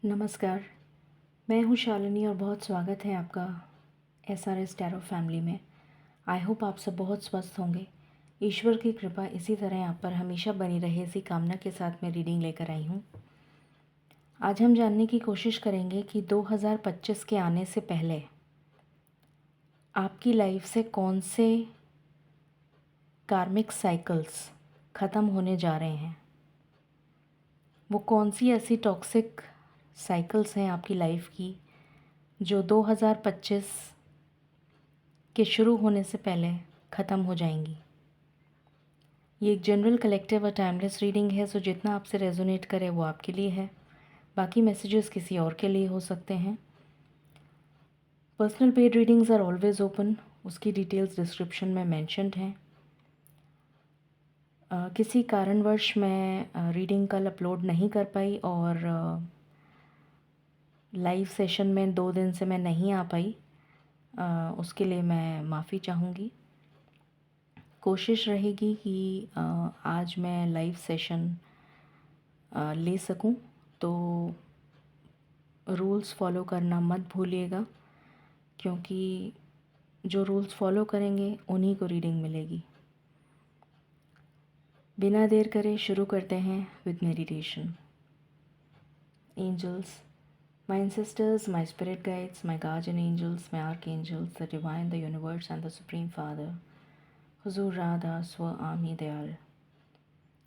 नमस्कार, मैं हूँ शालिनी और बहुत स्वागत है आपका SRS टैरो फैमिली में। आई होप आप सब बहुत स्वस्थ होंगे। ईश्वर की कृपा इसी तरह आप पर हमेशा बनी रहे, इसी कामना के साथ मैं रीडिंग लेकर आई हूँ। आज हम जानने की कोशिश करेंगे कि 2025 के आने से पहले आपकी लाइफ से कौन से कार्मिक साइकिल्स ख़त्म होने जा रहे हैं। वो कौन सी ऐसी टॉक्सिक साइकिल्स हैं आपकी लाइफ की जो 2025 के शुरू होने से पहले ख़त्म हो जाएंगी। ये एक जनरल कलेक्टिव और टाइमलेस रीडिंग है, सो जितना आपसे रेजोनेट करे वो आपके लिए है, बाकी मैसेजेस किसी और के लिए हो सकते हैं। Personal paid readings are always open, उसकी डिटेल्स डिस्क्रिप्शन में मेंशन्ड हैं। किसी कारणवश मैं रीडिंग कल अपलोड नहीं कर पाई और लाइव सेशन में 2 दिन से मैं नहीं आ पाई, उसके लिए मैं माफ़ी चाहूँगी। कोशिश रहेगी कि आज मैं लाइव सेशन ले सकूं, तो रूल्स फॉलो करना मत भूलिएगा, क्योंकि जो रूल्स फॉलो करेंगे उन्हीं को रीडिंग मिलेगी। बिना देर करे शुरू करते हैं with meditation. Angels, my ancestors, my spirit guides, my guardian angels, my archangels, the divine, the universe and the supreme father, Huzur Radha Swami Dayal,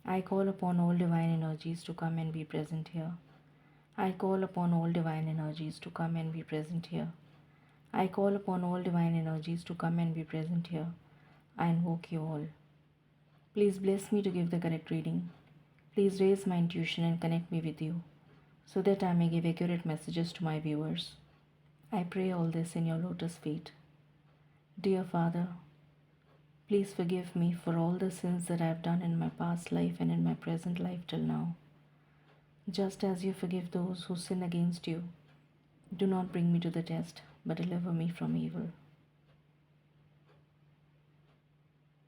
I call upon all divine energies to come and be present here. I call upon all divine energies to come and be present here. I call upon all divine energies to come and be present here. I invoke you all. Please bless me to give the correct reading. Please raise my intuition and connect me with you, so that I may give accurate messages to my viewers. I pray all this in your lotus feet. Dear Father, please forgive me for all the sins that I have done in my past life and in my present life till now. Just as you forgive those who sin against you, do not bring me to the test, but deliver me from evil.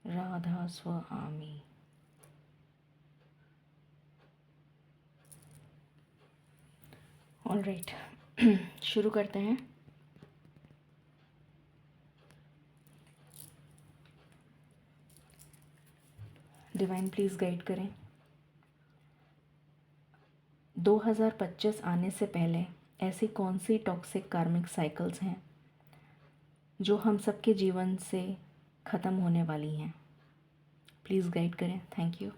Radha Swami. All right, शुरू करते हैं। Divine please guide करें। 2025 आने से पहले ऐसी कौन सी toxic कार्मिक साइकिल्स हैं जो हम सबके जीवन से ख़त्म होने वाली हैं। प्लीज़ गाइड करें। Thank you.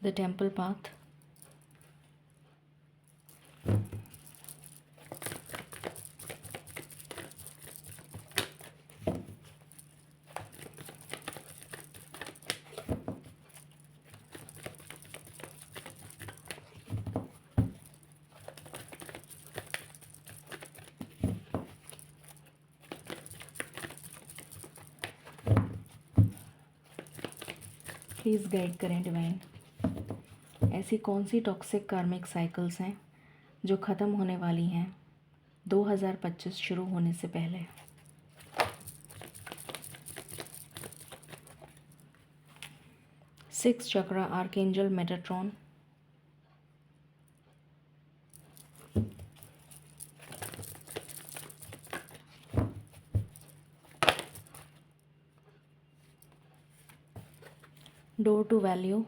The temple path, please guide करें डिवाइन। ऐसी कौन सी टॉक्सिक कार्मिक साइकिल्स हैं जो ख़त्म होने वाली हैं 2025 शुरू होने से पहले। Six chakra archangel Metatron, door to value,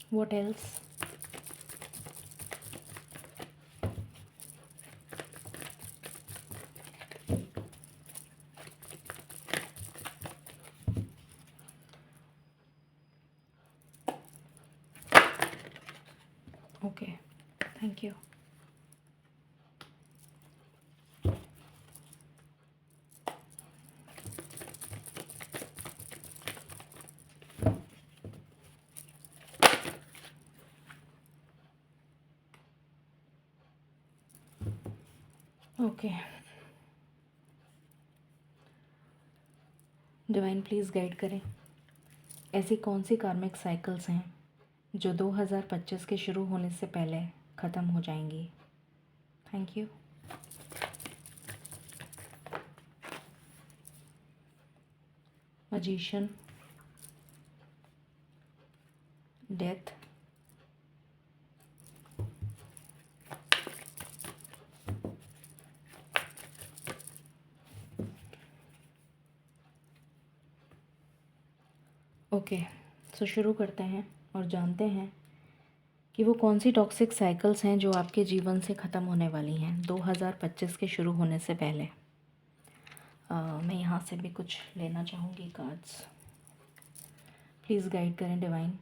what else? Okay, thank you. Okay, divine please guide करें, ऐसी कौन सी कार्मिक साइकिल्स हैं जो 2025 के शुरू होने से पहले ख़त्म हो जाएंगी। Thank you. Magician, death, okay, so शुरू करते हैं और जानते हैं कि वो कौन सी टॉक्सिक साइकिल्स हैं जो आपके जीवन से ख़त्म होने वाली हैं 2025 के शुरू होने से पहले। मैं यहाँ से भी कुछ लेना चाहूँगी कार्ड्स, प्लीज़ गाइड करें डिवाइन।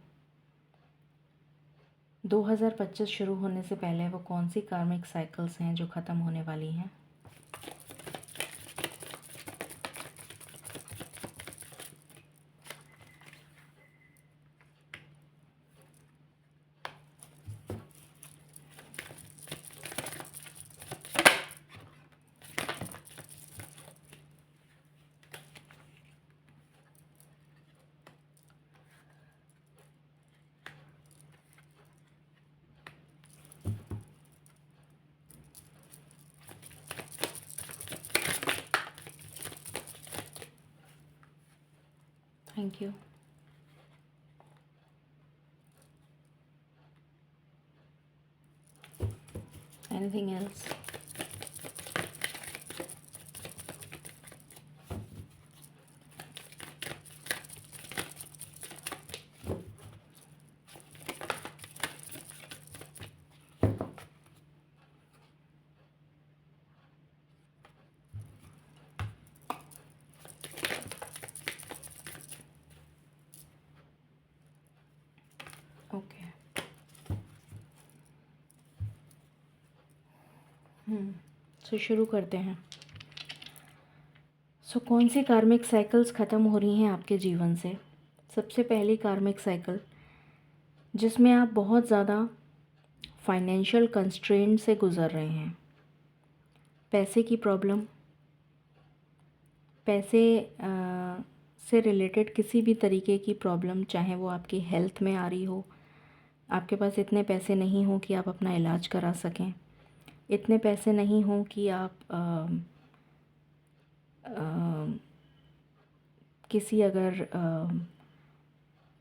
2025 शुरू होने से पहले वो कौन सी कार्मिक साइकिल्स हैं जो ख़त्म होने वाली हैं। Thank you. Anything else? Okay, so शुरू करते हैं। सो कौन सी कार्मिक साइकिल्स ख़त्म हो रही हैं आपके जीवन से। सबसे पहली कार्मिक साइकिल जिसमें आप बहुत ज़्यादा फाइनेंशियल कंस्ट्रेंट से गुज़र रहे हैं, पैसे की प्रॉब्लम, पैसे से रिलेटेड किसी भी तरीके की प्रॉब्लम, चाहे वो आपकी हेल्थ में आ रही हो, आपके पास इतने पैसे नहीं हो कि आप अपना इलाज करा सकें, इतने पैसे नहीं हो कि आप किसी अगर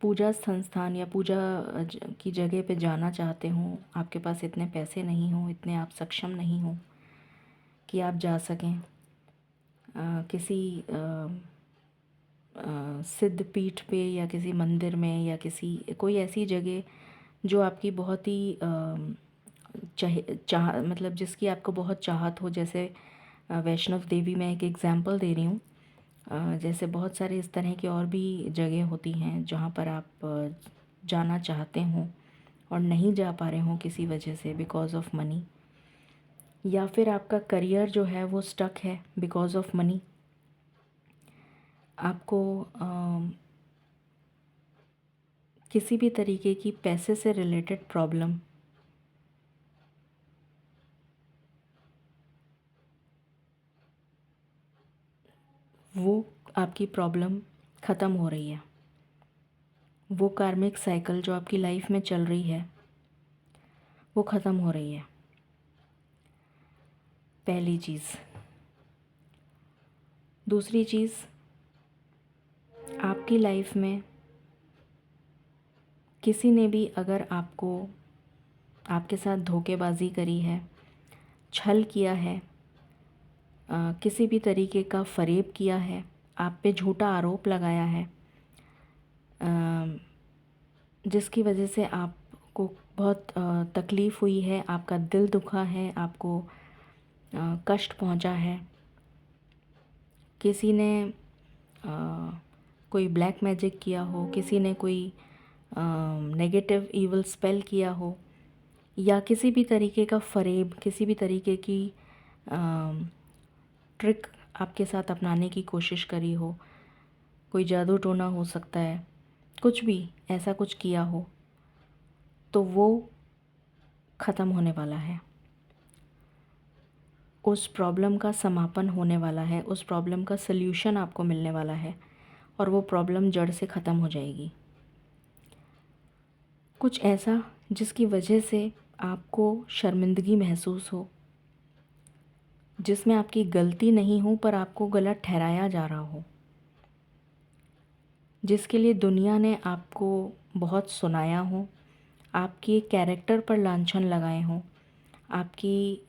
पूजा संस्थान या पूजा की जगह पे जाना चाहते हो, आपके पास इतने पैसे नहीं हो, इतने आप सक्षम नहीं हो कि आप जा सकें किसी सिद्ध पीठ पे या किसी मंदिर में या किसी कोई ऐसी जगह जो आपकी बहुत ही मतलब जिसकी आपको बहुत चाहत हो। जैसे वैष्णव देवी में एक एग्ज़ाम्पल दे रही हूँ, जैसे बहुत सारे इस तरह की और भी जगह होती हैं जहाँ पर आप जाना चाहते हो और नहीं जा पा रहे हो किसी वजह से, बिकॉज़ ऑफ मनी, या फिर आपका करियर जो है वो स्टक है बिकॉज़ ऑफ मनी। आपको किसी भी तरीके की पैसे से रिलेटेड प्रॉब्लम, वो आपकी प्रॉब्लम ख़त्म हो रही है। वो कार्मिक साइकिल जो आपकी लाइफ में चल रही है वो ख़त्म हो रही है, पहली चीज़। दूसरी चीज़, आपकी लाइफ में किसी ने भी अगर आपके साथ धोखेबाजी करी है, छल किया है, किसी भी तरीके का फ़रेब किया है, आप पे झूठा आरोप लगाया है, जिसकी वजह से आपको बहुत तकलीफ़ हुई है, आपका दिल दुखा है, आपको कष्ट पहुंचा है, किसी ने कोई ब्लैक मैजिक किया हो, किसी ने कोई नेगेटिव ईवल स्पेल किया हो, या किसी भी तरीके का फ़रेब, किसी भी तरीके की ट्रिक आपके साथ अपनाने की कोशिश करी हो, कोई जादू टोना हो सकता है, कुछ भी ऐसा कुछ किया हो, तो वो ख़त्म होने वाला है। उस प्रॉब्लम का समापन होने वाला है, उस प्रॉब्लम का सल्यूशन आपको मिलने वाला है और वो प्रॉब्लम जड़ से ख़त्म हो जाएगी। कुछ ऐसा जिसकी वजह से आपको शर्मिंदगी महसूस हो, जिसमें आपकी गलती नहीं हो पर आपको गलत ठहराया जा रहा हो, जिसके लिए दुनिया ने आपको बहुत सुनाया हो, आपके कैरेक्टर पर लांछन लगाए हों, आपकी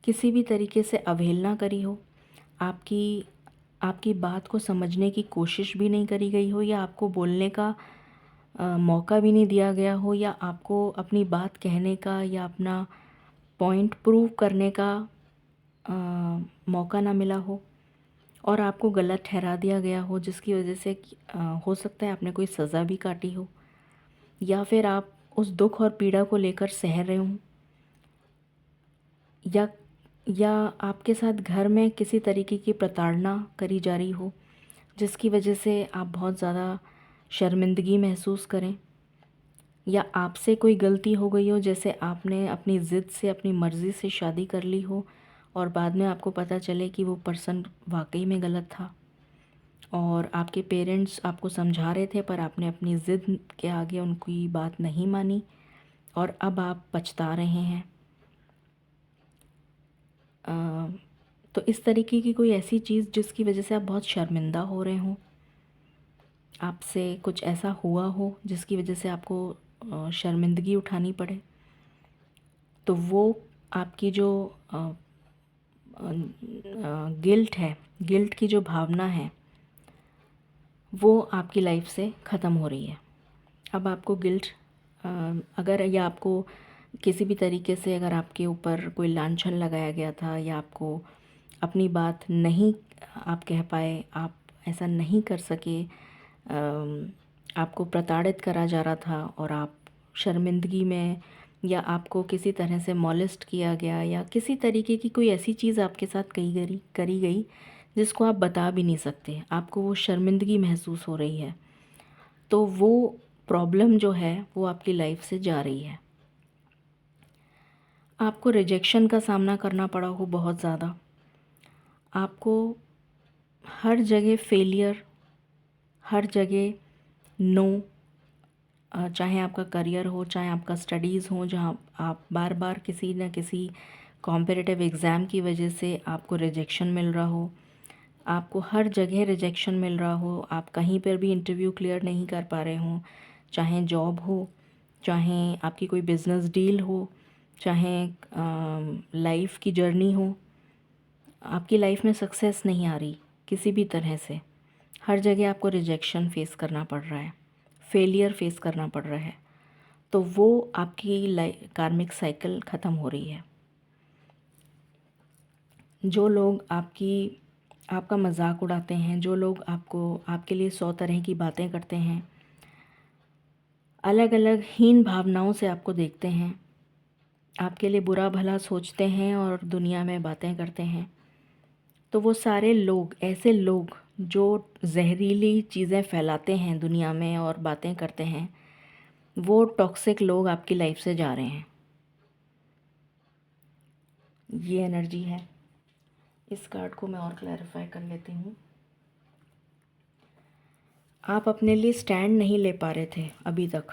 किसी भी तरीके से अवहेलना करी हो, आपकी आपकी बात को समझने की कोशिश भी नहीं करी गई हो, या आपको बोलने का मौका भी नहीं दिया गया हो, या आपको अपनी बात कहने का या अपना पॉइंट प्रूव करने का मौका ना मिला हो और आपको गलत ठहरा दिया गया हो, जिसकी वजह से हो सकता है आपने कोई सज़ा भी काटी हो, या फिर आप उस दुख और पीड़ा को लेकर सह रहे हों, या आपके साथ घर में किसी तरीके की प्रताड़ना करी जा रही हो, जिसकी वजह से आप बहुत ज़्यादा शर्मिंदगी महसूस करें, या आपसे कोई गलती हो गई हो, जैसे आपने अपनी ज़िद से, अपनी मर्ज़ी से शादी कर ली हो और बाद में आपको पता चले कि वो पर्सन वाकई में गलत था और आपके पेरेंट्स आपको समझा रहे थे पर आपने अपनी ज़िद के आगे उनकी बात नहीं मानी और अब आप पछता रहे हैं। तो इस तरीके की कोई ऐसी चीज़ जिसकी वजह से आप बहुत शर्मिंदा हो रहे हों, आपसे कुछ ऐसा हुआ हो जिसकी वजह से आपको शर्मिंदगी उठानी पड़े, तो वो आपकी जो गिल्ट है, गिल्ट की जो भावना है, वो आपकी लाइफ से ख़त्म हो रही है। अब आपको गिल्ट अगर या आपको किसी भी तरीके से अगर आपके ऊपर कोई लांछन लगाया गया था या आपको अपनी बात नहीं आप कह पाए, आप ऐसा नहीं कर सके, आपको प्रताड़ित करा जा रहा था और आप शर्मिंदगी में, या आपको किसी तरह से मॉलेस्ट किया गया, या किसी तरीके की कोई ऐसी चीज़ आपके साथ करी गई जिसको आप बता भी नहीं सकते, आपको वो शर्मिंदगी महसूस हो रही है, तो वो प्रॉब्लम जो है वो आपकी लाइफ से जा रही है। आपको रिजेक्शन का सामना करना पड़ा हो बहुत ज़्यादा, आपको हर जगह फेलियर, हर जगह नो, चाहे आपका करियर हो, चाहे आपका स्टडीज़ हो, जहाँ आप बार बार किसी न किसी कॉम्पिटिटिव एग्ज़ाम की वजह से आपको रिजेक्शन मिल रहा हो, आपको हर जगह रिजेक्शन मिल रहा हो, आप कहीं पर भी इंटरव्यू क्लियर नहीं कर पा रहे हों, चाहे जॉब हो, चाहे आपकी कोई बिज़नेस डील हो, चाहे लाइफ की जर्नी हो, आपकी लाइफ में सक्सेस नहीं आ रही किसी भी तरह से, हर जगह आपको रिजेक्शन फेस करना पड़ रहा है, फेलियर फेस करना पड़ रहा है, तो वो आपकी कार्मिक साइकिल ख़त्म हो रही है। जो लोग आपका मजाक उड़ाते हैं, जो लोग आपके लिए 100 तरह की बातें करते हैं, अलग अलग हीन भावनाओं से आपको देखते हैं, आपके लिए बुरा भला सोचते हैं और दुनिया में बातें करते हैं, तो वो सारे लोग, ऐसे लोग जो जहरीली चीज़ें फैलाते हैं दुनिया में और बातें करते हैं, वो टॉक्सिक लोग आपकी लाइफ से जा रहे हैं। ये एनर्जी है। इस कार्ड को मैं और क्लैरिफाई कर लेती हूँ। आप अपने लिए स्टैंड नहीं ले पा रहे थे अभी तक,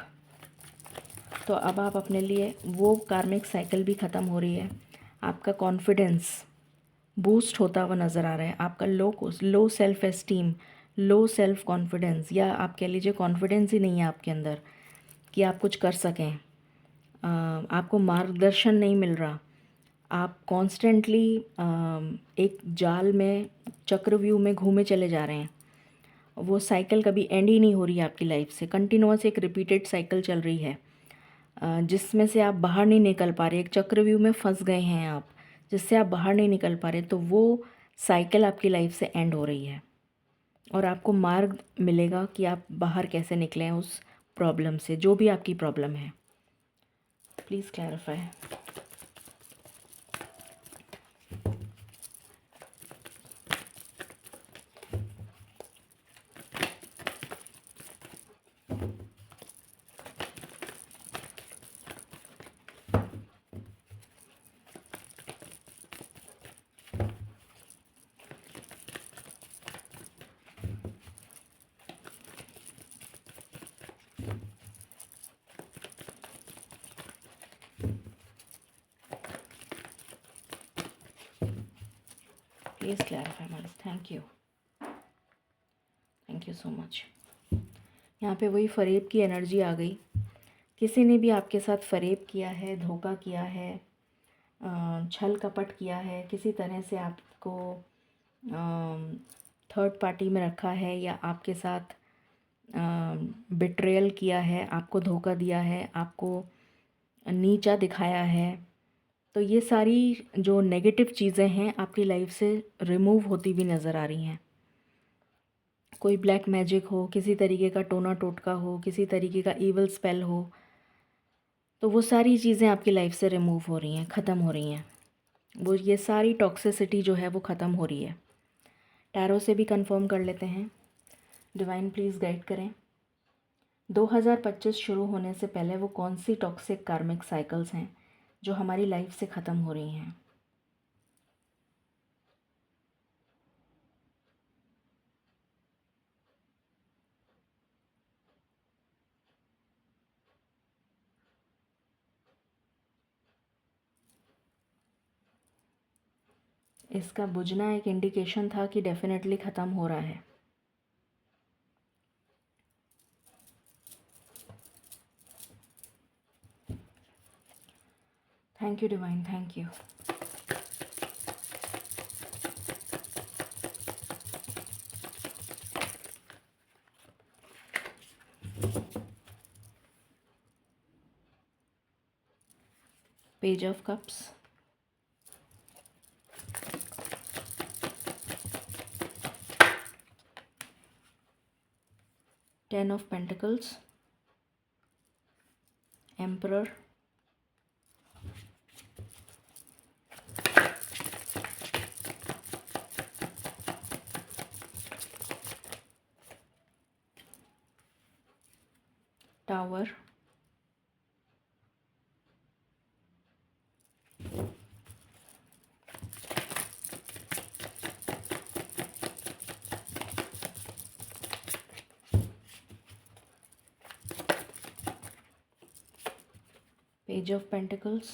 तो अब आप अपने लिए, वो कार्मिक साइकिल भी ख़त्म हो रही है, आपका कॉन्फिडेंस बूस्ट होता हुआ नज़र आ रहा है, आपका low self esteem, low self confidence, या आप कह लीजिए कॉन्फिडेंस ही नहीं है आपके अंदर कि आप कुछ कर सकें, आपको मार्गदर्शन नहीं मिल रहा, आप कॉन्स्टेंटली एक जाल में, चक्रव्यूह में घूमे चले जा रहे हैं, वो साइकिल कभी एंड ही नहीं हो रही है आपकी लाइफ से, कंटिन्यूअस एक रिपीटेड साइकिल चल रही है, जिसमें से आप बाहर नहीं निकल पा रहे, एक चक्रव्यूह में फंस गए हैं आप, जिससे आप बाहर नहीं निकल पा रहे, तो वो साइकिल आपकी लाइफ से एंड हो रही है और आपको मार्ग मिलेगा कि आप बाहर कैसे निकलें उस प्रॉब्लम से, जो भी आपकी प्रॉब्लम है। Please clarify. प्लीज़ क्लैरिफाई मालिक, थैंक यू सो मच। यहाँ पे वही फ़रेब की एनर्जी आ गई। किसी ने भी आपके साथ फ़रेब किया है, धोखा किया है, छल कपट किया है, किसी तरह से आपको थर्ड पार्टी में रखा है या आपके साथ बिट्रेयल किया है, आपको धोखा दिया है, आपको नीचा दिखाया है। तो ये सारी जो नेगेटिव चीज़ें हैं आपकी लाइफ से रिमूव होती हुई नज़र आ रही हैं। कोई ब्लैक मैजिक हो, किसी तरीके का टोना टोटका हो, किसी तरीके का ईवल स्पेल हो, तो वो सारी चीज़ें आपकी लाइफ से रिमूव हो रही हैं, ख़त्म हो रही हैं। वो ये सारी टॉक्सिसिटी जो है वो ख़त्म हो रही है। टैरो से भी कंफर्म कर लेते हैं। डिवाइन प्लीज़ गाइड करें 2025 शुरू होने से पहले वो कौन सी टॉक्सिक कार्मिक साइकिल्स हैं जो हमारी लाइफ से ख़त्म हो रही हैं। इसका बुझना एक इंडिकेशन था कि डेफिनेटली ख़त्म हो रहा है। Thank you divine, thank you. Page of cups, 10 of pentacles, emperor, tower, page of pentacles,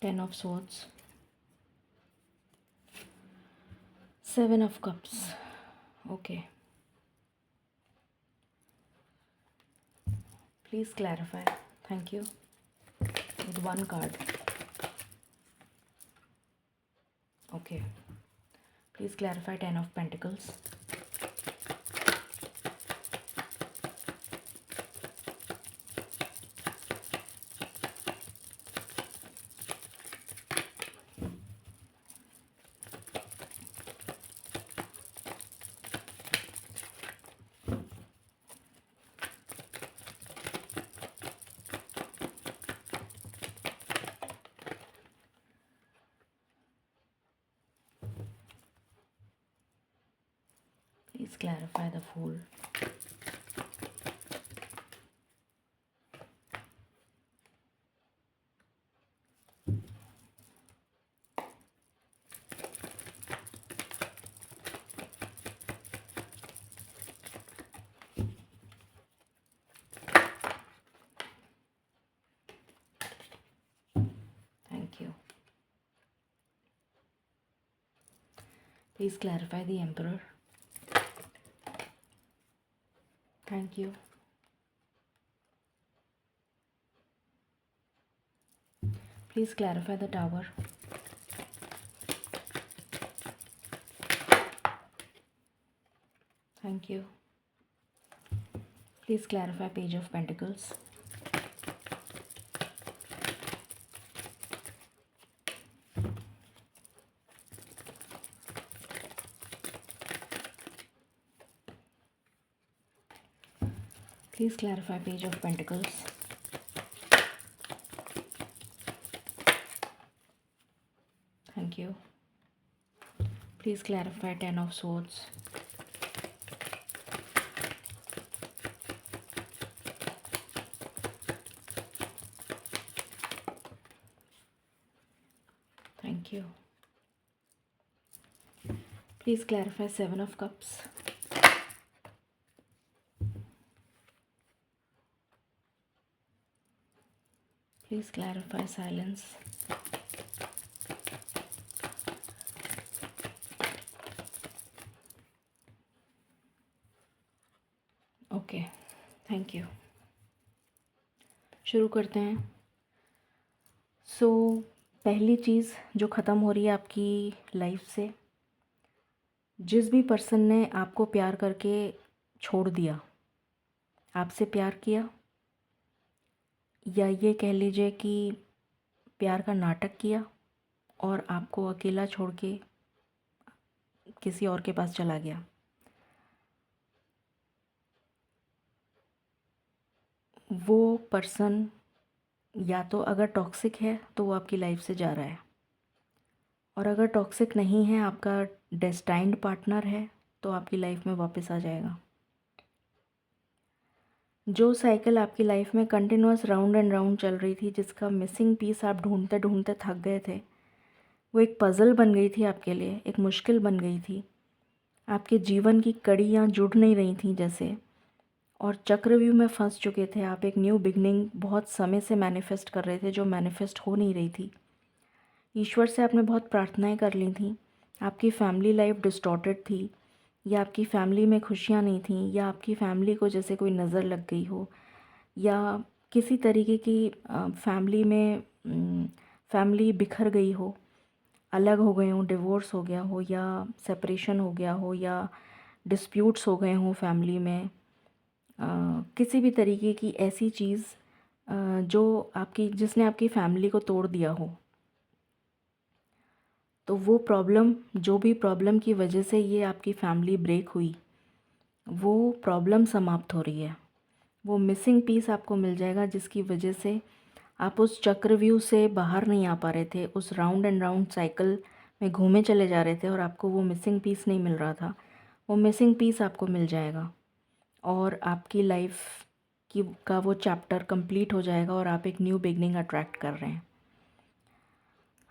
ten of swords, 7 of cups. Okay, please clarify, thank you, with one card. Okay, please clarify 10 of pentacles, please clarify the Fool. Thank you. Please clarify the Emperor. Thank you. Please clarify the Tower. Thank you. Please clarify Page of Pentacles. Please clarify Page of Pentacles. Thank you. Please clarify Ten of Swords. Thank you. Please clarify Seven of Cups. Please clarify silence. Okay, thank you. शुरू करते हैं। पहली चीज़ जो ख़त्म हो रही है आपकी लाइफ से, जिस भी पर्सन ने आपको प्यार करके छोड़ दिया, आपसे प्यार किया, या ये कह लीजिए कि प्यार का नाटक किया और आपको अकेला छोड़ के किसी और के पास चला गया, वो पर्सन या तो अगर टॉक्सिक है तो वो आपकी लाइफ से जा रहा है, और अगर टॉक्सिक नहीं है, आपका डेस्टाइन्ड पार्टनर है, तो आपकी लाइफ में वापस आ जाएगा। जो साइकिल आपकी लाइफ में कंटिन्यूअस राउंड एंड राउंड चल रही थी, जिसका मिसिंग पीस आप ढूंढते ढूंढते थक गए थे, वो एक पज़ल बन गई थी आपके लिए, एक मुश्किल बन गई थी। आपके जीवन की कड़ियाँ जुड़ नहीं रही थी जैसे, और चक्रव्यूह में फंस चुके थे आप। एक न्यू बिगनिंग बहुत समय से मैनिफेस्ट कर रहे थे, जो मैनिफेस्ट हो नहीं रही थी। ईश्वर से आपने बहुत प्रार्थनाएं कर ली थी। आपकी फैमिली लाइफ डिस्टॉर्टेड थी, या आपकी फैमिली में खुशियाँ नहीं थी, या आपकी फैमिली को जैसे कोई नज़र लग गई हो, या किसी तरीके की फैमिली में फैमिली बिखर गई हो, अलग हो गए हों, डिवोर्स हो गया हो, या सेपरेशन हो गया हो, या डिस्प्यूट्स हो गए हों फैमिली में, किसी भी तरीके की ऐसी चीज़ जिसने आपकी फैमिली को तोड़ दिया हो, तो वो प्रॉब्लम, जो भी प्रॉब्लम की वजह से ये आपकी फैमिली ब्रेक हुई, वो प्रॉब्लम समाप्त हो रही है। वो मिसिंग पीस आपको मिल जाएगा, जिसकी वजह से आप उस चक्रव्यूह से बाहर नहीं आ पा रहे थे, उस राउंड एंड राउंड साइकिल में घूमे चले जा रहे थे, और आपको वो मिसिंग पीस नहीं मिल रहा था। वो मिसिंग पीस आपको मिल जाएगा, और आपकी लाइफ का वो चैप्टर कंप्लीट हो जाएगा, और आप एक न्यू बिगनिंग अट्रैक्ट कर रहे हैं।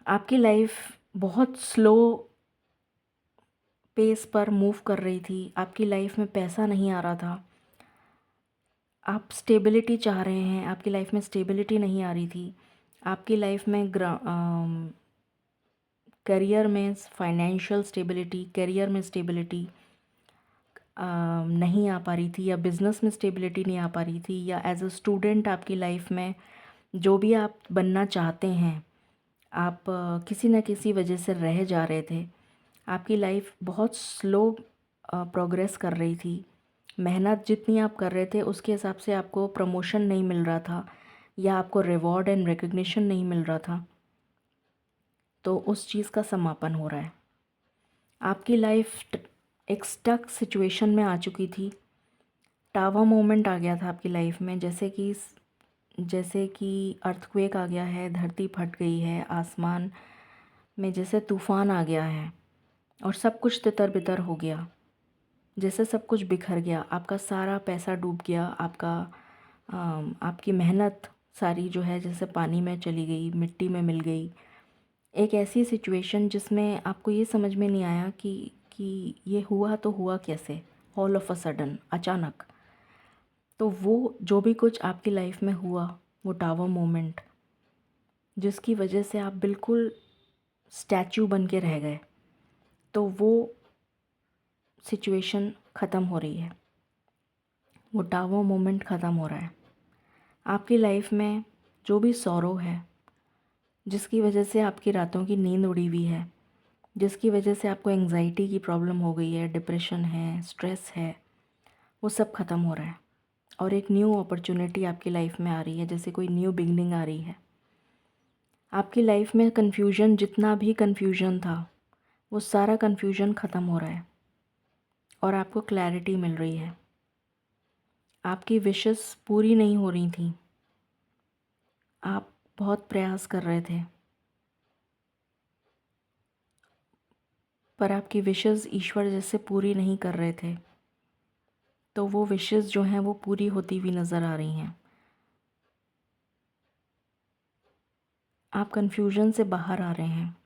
आपकी लाइफ बहुत स्लो पेस पर मूव कर रही थी। आपकी लाइफ में पैसा नहीं आ रहा था। आप स्टेबिलिटी चाह रहे हैं, आपकी लाइफ में स्टेबिलिटी नहीं आ रही थी। आपकी लाइफ में करियर में फाइनेंशियल स्टेबिलिटी, करियर में स्टेबिलिटी नहीं आ पा रही थी, या बिज़नेस में स्टेबिलिटी नहीं आ पा रही थी, या एज अ स्टूडेंट आपकी लाइफ में जो भी आप बनना चाहते हैं, आप किसी न किसी वजह से रह जा रहे थे। आपकी लाइफ बहुत स्लो प्रोग्रेस कर रही थी। मेहनत जितनी आप कर रहे थे उसके हिसाब से आपको प्रमोशन नहीं मिल रहा था, या आपको रिवॉर्ड एंड रिकग्निशन नहीं मिल रहा था। तो उस चीज़ का समापन हो रहा है। आपकी लाइफ एक स्टक सिचुएशन में आ चुकी थी। टावर मोमेंट आ गया था आपकी लाइफ में, जैसे कि अर्थक्वेक आ गया है, धरती फट गई है, आसमान में जैसे तूफ़ान आ गया है, और सब कुछ तितर बितर हो गया, जैसे सब कुछ बिखर गया। आपका सारा पैसा डूब गया, आपकी मेहनत सारी जो है जैसे पानी में चली गई, मिट्टी में मिल गई। एक ऐसी सिचुएशन जिसमें आपको ये समझ में नहीं आया कि ये हुआ तो हुआ कैसे, ऑल ऑफ अ सडन, अचानक। तो वो जो भी कुछ आपकी लाइफ में हुआ, वो टावर मोमेंट, जिसकी वजह से आप बिल्कुल स्टैचू बन के रह गए, तो वो सिचुएशन ख़त्म हो रही है। वो टावर मोमेंट ख़त्म हो रहा है। आपकी लाइफ में जो भी सॉरो है, जिसकी वजह से आपकी रातों की नींद उड़ी हुई है, जिसकी वजह से आपको एंजाइटी की प्रॉब्लम हो गई है, डिप्रेशन है, स्ट्रेस है, वो सब ख़त्म हो रहा है, और एक न्यू अपॉर्चुनिटी आपकी लाइफ में आ रही है, जैसे कोई न्यू बिगनिंग आ रही है। आपकी लाइफ में कन्फ्यूजन, जितना भी कन्फ्यूजन था, वो सारा कन्फ्यूजन ख़त्म हो रहा है, और आपको क्लैरिटी मिल रही है। आपकी विशेस पूरी नहीं हो रही थी। आप बहुत प्रयास कर रहे थे, पर आपकी विशेस ईश्वर जैसे पूरी नहीं कर रहे थे, तो वो विशेस जो हैं वो पूरी होती हुई नज़र आ रही हैं। आप कन्फ्यूजन से बाहर आ रहे हैं।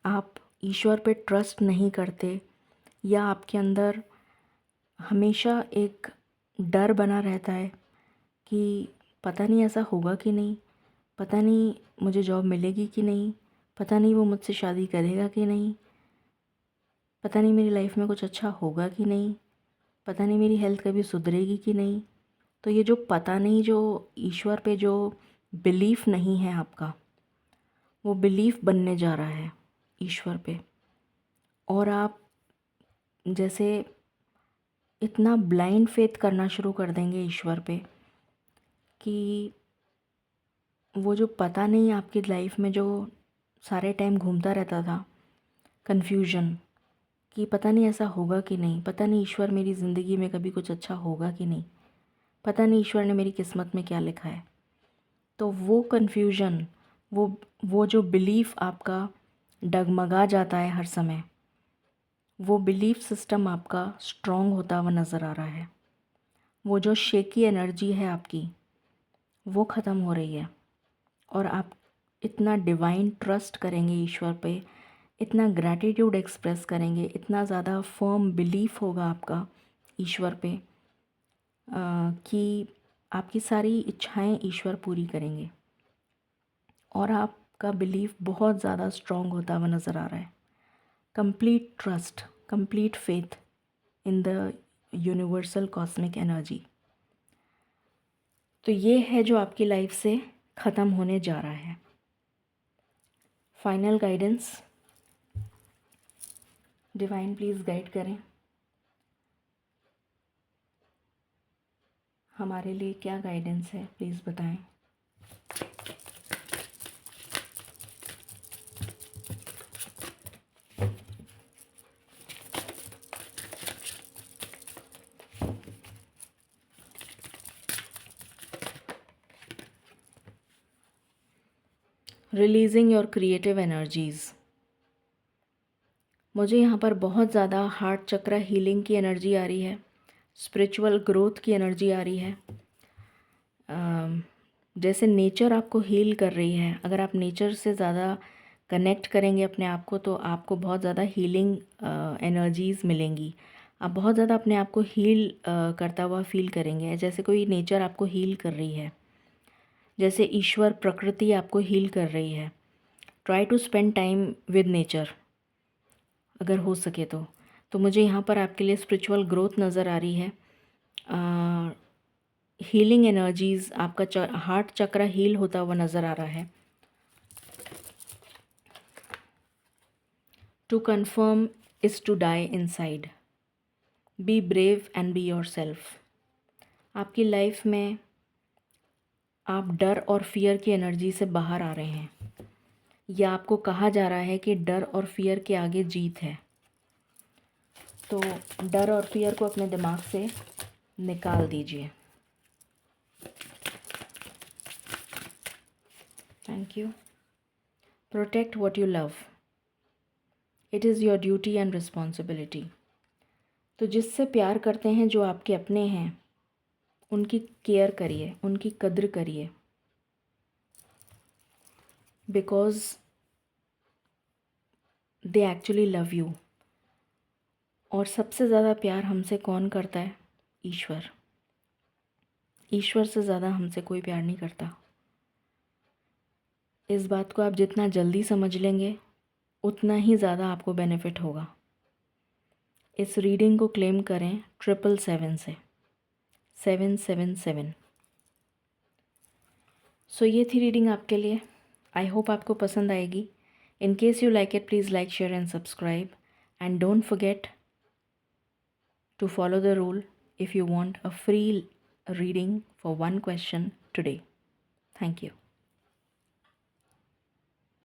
आप ईश्वर पे ट्रस्ट नहीं करते, या आपके अंदर हमेशा एक डर बना रहता है कि पता नहीं ऐसा होगा कि नहीं, पता नहीं मुझे जॉब मिलेगी कि नहीं, पता नहीं वो मुझसे शादी करेगा कि नहीं, पता नहीं मेरी लाइफ में कुछ अच्छा होगा कि नहीं, पता नहीं मेरी हेल्थ कभी सुधरेगी कि नहीं। तो ये जो पता नहीं, जो ईश्वर पे जो बिलीफ नहीं है आपका, वो बिलीफ बनने जा रहा है ईश्वर पे। और आप जैसे इतना ब्लाइंड फेथ करना शुरू कर देंगे ईश्वर पे कि वो जो पता नहीं आपकी लाइफ में जो सारे टाइम घूमता रहता था, कन्फ्यूजन कि पता नहीं ऐसा होगा कि नहीं, पता नहीं ईश्वर मेरी ज़िंदगी में कभी कुछ अच्छा होगा कि नहीं, पता नहीं ईश्वर ने मेरी किस्मत में क्या लिखा है। तो वो कन्फ्यूजन, वो जो बिलीफ आपका डगमगा जाता है हर समय, वो बिलीफ सिस्टम आपका स्ट्रॉन्ग होता हुआ नज़र आ रहा है। वो जो शेकी एनर्जी है आपकी, वो ख़त्म हो रही है। और आप इतना डिवाइन ट्रस्ट करेंगे ईश्वर पे, इतना ग्रैटिट्यूड एक्सप्रेस करेंगे, इतना ज़्यादा फर्म बिलीफ होगा आपका ईश्वर पे कि आपकी सारी इच्छाएं ईश्वर पूरी करेंगे। और आपका बिलीफ बहुत ज़्यादा स्ट्रॉन्ग होता हुआ नज़र आ रहा है। Complete trust, complete faith in the universal cosmic energy. तो ये है जो आपकी लाइफ से ख़त्म होने जा रहा है। Final guidance, divine please guide करें हमारे लिए, क्या गाइडेंस है प्लीज़ बताएं। Releasing your creative energies. मुझे यहाँ पर बहुत ज़्यादा हार्ट चक्र हीलिंग की एनर्जी आ रही है, स्पिरिचुअल ग्रोथ की एनर्जी आ रही है। जैसे नेचर आपको हील कर रही है। अगर आप नेचर से ज़्यादा कनेक्ट करेंगे अपने आप को, तो आपको बहुत ज़्यादा हीलिंग एनर्जीज़ मिलेंगी। आप बहुत ज़्यादा अपने आप को हील करता हुआ फील करेंगे, जैसे कोई नेचर आपको हील कर रही है, जैसे ईश्वर प्रकृति आपको हील कर रही है। Try to spend time with nature अगर हो सके तो मुझे यहाँ पर आपके लिए स्पिरिचुअल ग्रोथ नज़र आ रही है। हीलिंग एनर्जीज़, आपका हार्ट चक्र हील होता हुआ नज़र आ रहा है। To confirm is to die inside, be brave and be yourself. आपकी लाइफ में आप डर और फियर की एनर्जी से बाहर आ रहे हैं, या आपको कहा जा रहा है कि डर और फियर के आगे जीत है। तो डर और फियर को अपने दिमाग से निकाल दीजिए। Thank you. Protect what you love, it is your duty and responsibility. तो जिससे प्यार करते हैं, जो आपके अपने हैं, उनकी केयर करिए, उनकी कद्र करिए, because they actually love you. और सबसे ज़्यादा प्यार हमसे कौन करता है? ईश्वर। ईश्वर से ज़्यादा हमसे कोई प्यार नहीं करता। इस बात को आप जितना जल्दी समझ लेंगे, उतना ही ज़्यादा आपको बेनिफिट होगा। इस रीडिंग को क्लेम करें 777 से, 777। सो ये थी रीडिंग आपके लिए। आई होप आपको पसंद आएगी। In case you like it, please like, share and subscribe, and don't forget to follow the rule if you want a free reading for one question today. Thank you.